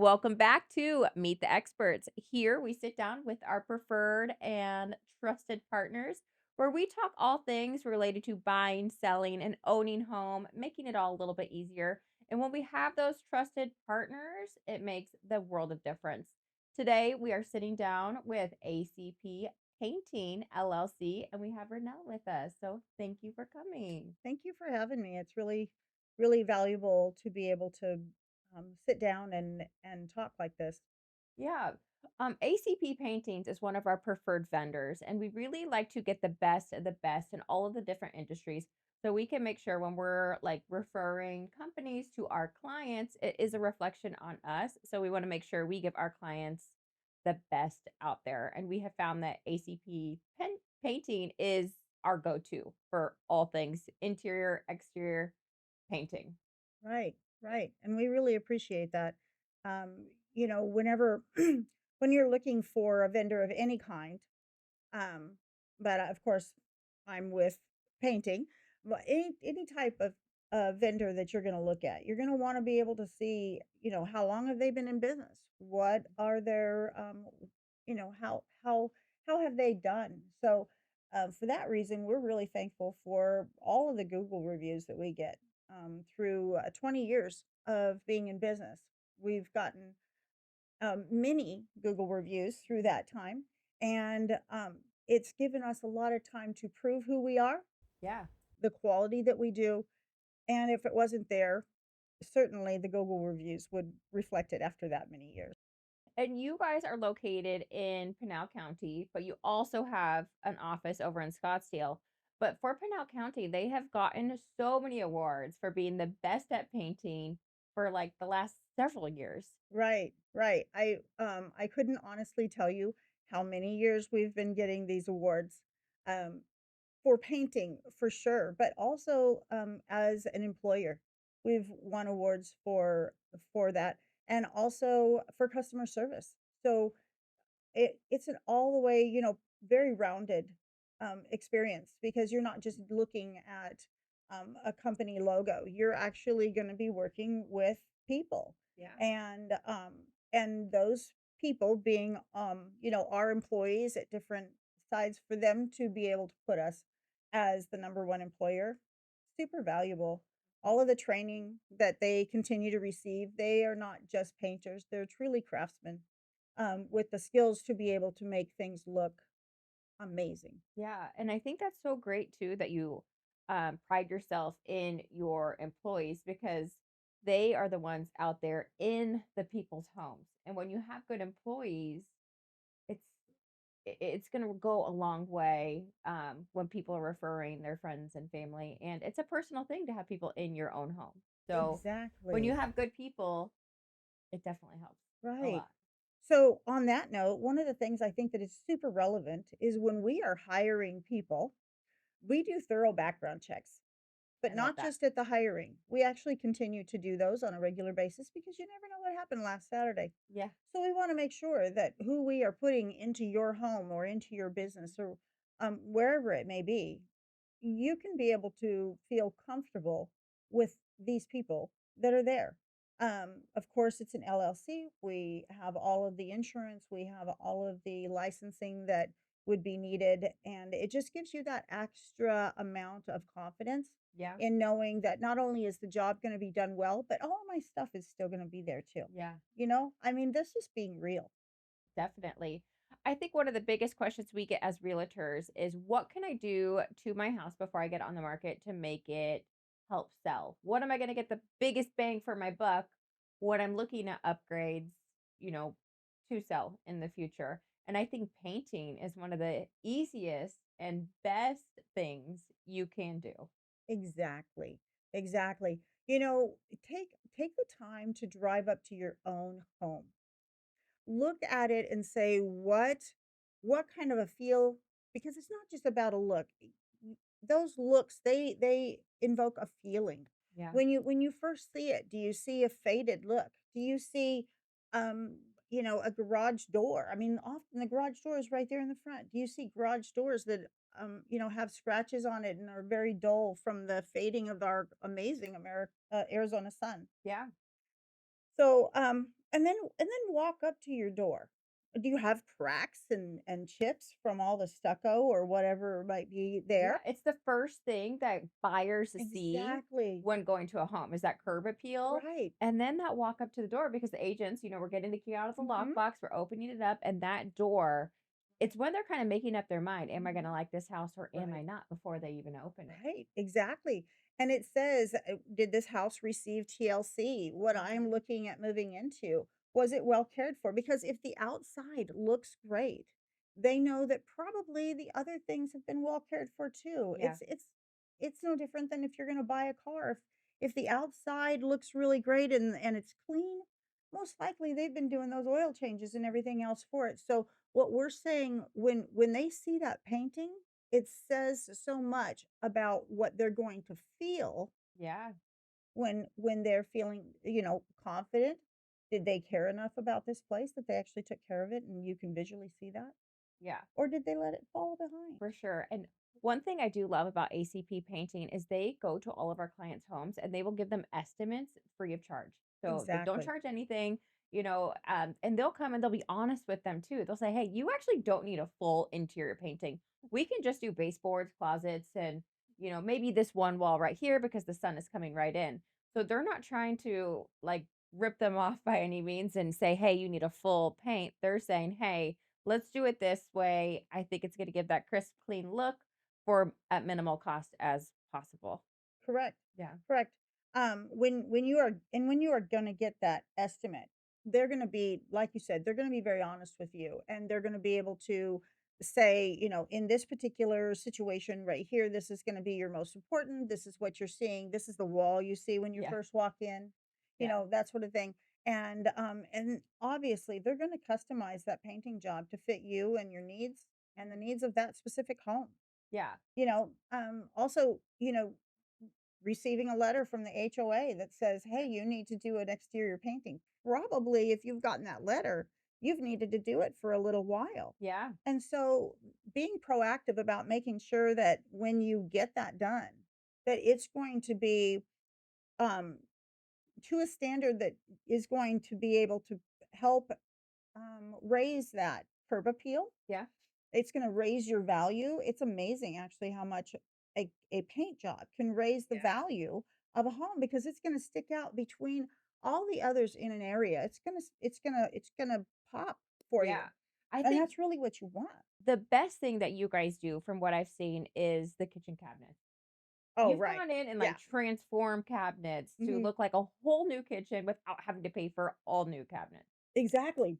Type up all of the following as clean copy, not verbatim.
Welcome back to Meet the Experts. Here we sit down with our preferred and trusted partners where we talk all things related to buying, selling, and owning home, making it all a little bit easier. And when we have those trusted partners, it makes the world of difference. Today we are sitting down with ACP Painting LLC and we have Ranelle with us. So thank you for coming. Thank you for having me. It's really valuable to be able to sit down and talk like this. Yeah. ACP Paintings is one of our preferred vendors, and we really like to get the best of the best in all of the different industries. So we can make sure when we're like referring companies to our clients, it is a reflection on us. So we want to make sure we give our clients the best out there. And we have found that painting is our go to for all things interior, exterior painting. Right, right. And we really appreciate that. Whenever when you're looking for a vendor of any kind, um, but of course I'm with painting, but any type of vendor that you're going to look at, you're going to want to be able to see, how long have they been in business? What are their, how have they done? So, for that reason, we're really thankful for all of the Google reviews that we get through 20 years of being in business. We've gotten many Google reviews through that time, and it's given us a lot of time to prove who we are, Yeah. the quality that we do, and if it wasn't there, certainly the Google reviews would reflect it after that many years. And you guys are located in Pinal County, but you also have an office over in Scottsdale. But for Pinal County, they have gotten so many awards for being the best at painting for like the last several years. Right, right. I couldn't honestly tell you how many years we've been getting these awards. Um, for painting, for sure, but also, as an employer, we've won awards for that, and also for customer service. So it's an all the way, very rounded, experience because you're not just looking at, a company logo. You're actually gonna be working with people, Yeah. and those people being, our employees at different sides for them to be able to put us as the number one employer, super valuable. All of the training that they continue to receive, they are not just painters, they're truly craftsmen, with the skills to be able to make things look amazing. Yeah, and I think that's so great too that you pride yourself in your employees because they are the ones out there in the people's homes. And when you have good employees, it's it's going to go a long way when people are referring their friends and family, and it's a personal thing to have people in your own home. So when you Exactly. have good people, it definitely helps a Right. lot. So, on that note, one of the things I think that is super relevant is when we are hiring people, we do thorough background checks. But I love not that. just at the hiring. We actually continue to do those on a regular basis because you never know what happened last Saturday. Yeah. So we want to make sure that who we are putting into your home or into your business or wherever it may be, you can be able to feel comfortable with these people that are there. Of course, it's an LLC. We have all of the insurance, we have all of the licensing that would be needed. And it just gives you that extra amount of confidence Yeah. in knowing that not only is the job going to be done well, but all of my stuff is still going to be there too. Yeah. I mean, this is being real. Definitely. I think one of the biggest questions we get as realtors is what can I do to my house before I get on the market to make it help sell? What am I going to get the biggest bang for my buck when I'm looking at upgrades, you know, to sell in the future? And I think painting is one of the easiest and best things you can do. Exactly. Exactly. You know, take the time to drive up to your own home. Look at it and say what kind of a feel, because it's not just about a look. Those looks, they invoke a feeling. Yeah. When you first see it, do you see a faded look? Do you see um a garage door? I mean, often the garage door is right there in the front. Do you see garage doors that have scratches on it and are very dull from the fading of our amazing Arizona sun? Yeah. So, and then walk up to your door. Do you have cracks and chips from all the stucco or whatever might be Yeah, there? it's the first thing that buyers see Exactly. when going to a home is that curb appeal, Right. and then that walk up to the door because the agents, we're getting the key out of the Mhm. lockbox, we're opening it up, and that door, it's when they're kinda making up their mind, "Am I gonna Mhm. like this house or am I Right. not?" before they even open it. Right, exactly. And it says, did this house receive TLC? What I'm Mhm. looking at moving into, was it well cared for? Because if the outside looks great, they know that probably the other things have been well cared for too. Yeah, It's no different than if you're going to buy a car. If the outside looks really great and it's clean, most likely they've been doing those oil changes and everything else for it. So what we're saying, when they see that painting, it says so much about what they're going to feel yeah, when they're feeling, confident. Did they care enough about this place that they actually took care of it and you can visually see that? yeah. Or did they let it fall behind? For sure. And one thing I do love about ACP Painting is they go to all of our clients' homes and they will give them estimates free of charge. So they don't Exactly. charge anything, and they'll come and they'll be honest with them too. They'll say, "Hey, you actually don't need a full interior painting. We can just do baseboards, closets, and maybe this one wall right here because the sun is coming right in." So they're not trying to like rip them off by any means and say, "Hey, you need a full paint." They're saying, "Hey, let's do it this way. I think it's gonna give that crisp, clean look for at minimal cost as possible." Correct. Yeah. Correct. When you are gonna get that estimate, they're gonna be, like you said, they're gonna be very honest with you, and they're gonna be able to say, in this particular situation right here, this is gonna be your most important. This is what you're seeing. This is the wall you see when you Yeah. first walk in, Yeah. that sort of thing. And obviously, they're gonna customize that painting job to fit you and your needs and the Mhm. needs of that specific home. Yeah. Also, receiving a letter from the HOA that says, "Hey, Yeah. you need to do an exterior painting." Probably if you've gotten that letter, you've needed to do it for a little while. Yeah. And so being proactive about making sure that when you get that done, that it's going to be um, to a standard that is going to be able to help raise that curb appeal. Yeah. It's gonna raise your value. It's amazing actually how much a paint job can raise the Yeah. value of a home because it's gonna stick out between all the others in an area. It's gonna pop for you. Yeah. I And think that's really what you want. the best thing that you guys do from what I've seen is the kitchen cabinets. Oh, You've right. gone in and Yeah. like transformed cabinets to Mhm. look like a whole new kitchen without having to pay for all new cabinets. Exactly.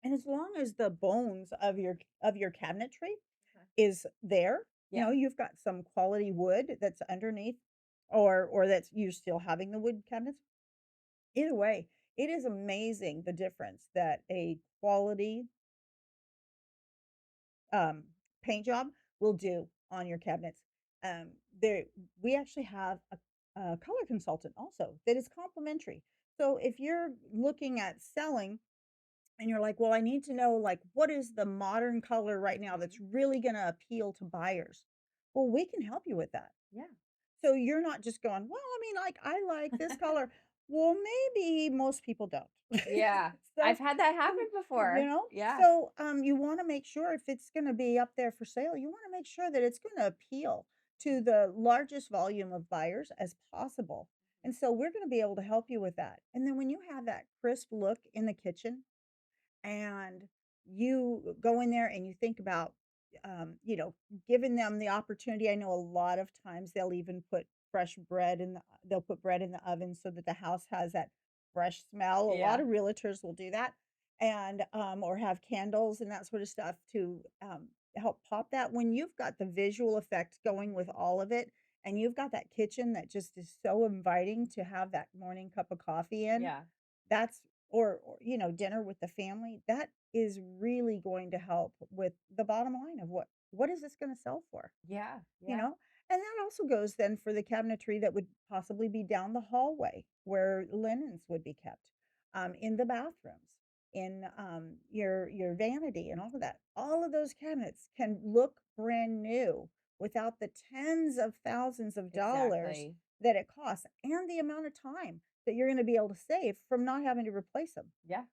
And as long as the bones of your cabinetry Uh-huh. is there, Yeah. you've got some quality wood that's underneath or that's you're still having the wood cabinets. Either way, it is amazing the difference that a quality, um, paint job will do on your cabinets. There we actually have a color consultant also that is complimentary. So if you're looking at selling and you're like, "Well, I need to know, like, what is the modern color right now that's Mhm. really gonna appeal to buyers?" Well, we can help you with that. Yeah. So you're not just going, "Well, I mean, like, I like this color." Well, maybe most people don't. Yeah. So, I've had that happen before. Yeah. you wanna make sure if it's gonna be up there for sale, you wanna make sure that it's gonna appeal to the largest volume of buyers as possible. And so we're gonna be able to help you with that. And then when you have that crisp look in the kitchen, and you go in there and you think about, giving them the opportunity. I know a lot of times they'll even put fresh bread in the they'll put bread in the oven so that the house has that fresh smell. A lot Yeah. of realtors will do that and or have candles and that sort of stuff to help pop that. When you've got the visual effect going with Mhm. all of it and you've got that kitchen that just is so inviting to have that morning cup of coffee in, Yeah. that's or, dinner with the family, that is really going to help with the bottom line of what is this gonna sell for, Yeah. you Yeah. know? And that also goes then for the cabinetry that would possibly be down the hallway where linens would be kept, in the bathrooms, in, your vanity and all of that. All of those cabinets can look brand new without the tens of thousands of dollars Exactly. that it costs and the amount of time. that you're gonna be able to save from not having to replace them. Yeah.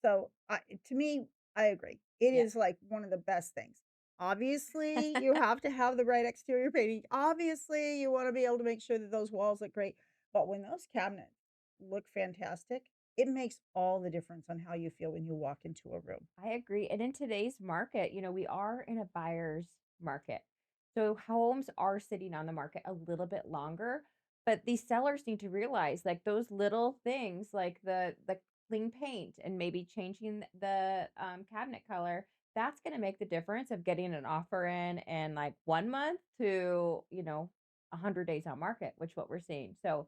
So, to me, I agree. It Yeah. is, like, one of the best things. Obviously, you have to have the right exterior painting. Obviously, you wanna be able to make sure that those walls look great, but when those cabinets look fantastic, it makes all the difference on how you feel when you walk into a room. I agree. And in today's market, we are in a buyer's market. So homes are sitting on the market a little bit longer, but these sellers need to realize like those little things like the clean paint and maybe changing the cabinet color, that's going to make the difference of getting an offer in like 1 month to, 100 days on market, which what we're seeing. So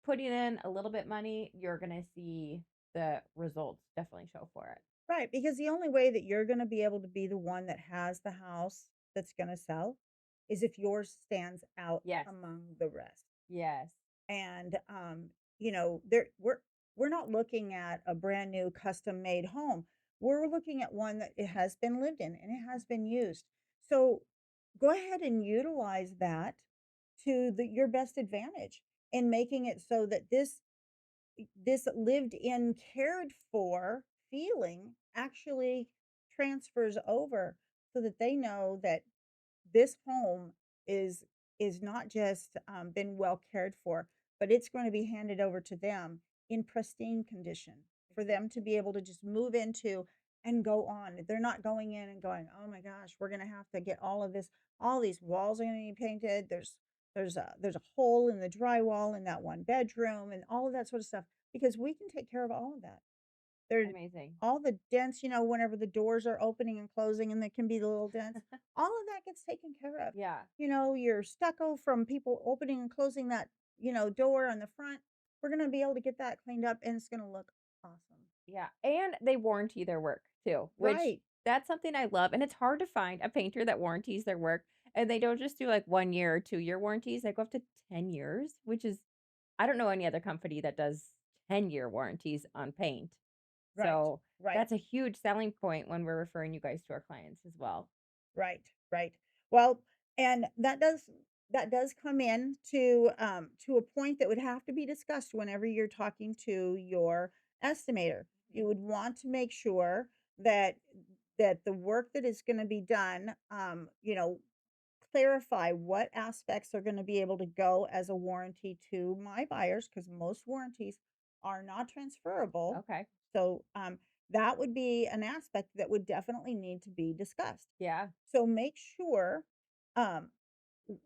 putting in a little bit money, you're going to see the results definitely show for it. Right, because the only way that you're gonna be able to be the one that has the house that's gonna sell is if yours stands out Yes. among the rest. Yes. And, there we're not looking at a brand new custom made home. We're looking at one that it has been lived in and it has been used. So go ahead and utilize that to your best advantage in making it so that this lived in, cared for feeling actually transfers over so that they know that this home is is not just been well cared for, but it's going to be handed over to them in pristine condition for them to Exactly. be able to just move into and go on. They're not going in and going, "Oh my gosh, we're going to have to get all of this. All these walls are going to be painted. There's a hole in the drywall in that one bedroom and all of that sort of stuff because we can take care of all of that. There Amazing. all the dents, whenever the doors are opening and closing and there can be the little dents, all of that gets taken care of. Yeah. Your stucco from people opening and closing that, door on the front, we're gonna be able to get that cleaned up and it's gonna look awesome. Yeah. And they warranty their work too, which Right, that's something I love. And it's hard to find a painter that warranties their work. And they don't just do like 1 year or 2 year warranties. They go up to 10 years, which is, I don't know any other company that does 10-year warranties on paint. right, So right. that's a huge selling point when we're referring you guys to our clients as well. Right, right. Well, and that does come in to a point that would have to be discussed whenever you're talking to your estimator. You Mhm. would want to make sure that the work that is going to be done, clarify what aspects are going to be able to go as a warranty to my buyers because most warranties are not transferable. Okay. So that would be an aspect that would definitely need to be discussed. Yeah. So make sure, um,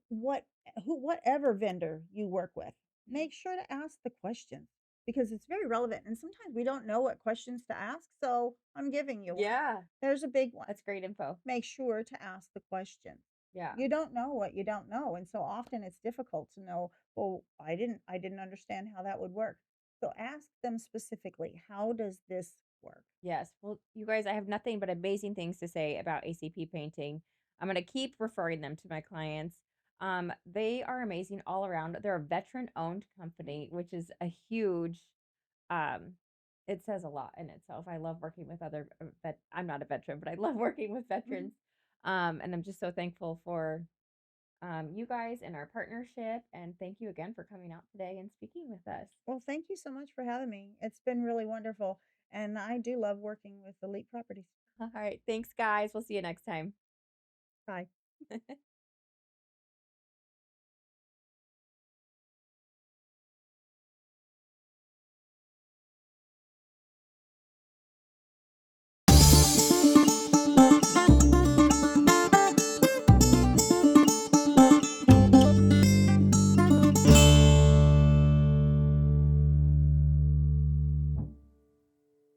what whatever vendor you work with, Mhm. make sure to ask the questions because it's very relevant. And sometimes we don't know what questions to ask. So I'm giving you one. Yeah. There's a big one. That's great info. Make sure to ask the question. Yeah. You don't know what you don't know. And so often it's difficult to know, well, I didn't understand how that would work. So ask them specifically, how does this work? Yes. Well, you guys, I have nothing but amazing things to say about ACP Painting. I'm going to keep referring them to my clients. They are amazing all around. They're a veteran-owned company, which is a huge um it says a lot in itself. I love working with other I'm not a veteran, but I love working with Mhm. veterans. And I'm just so thankful for you guys and our partnership, and thank you again for coming out today and speaking with us. Well, thank you so much for having me. It's been really wonderful. And I do love working with elite properties. All right, thanks guys. We'll see you next time. Bye.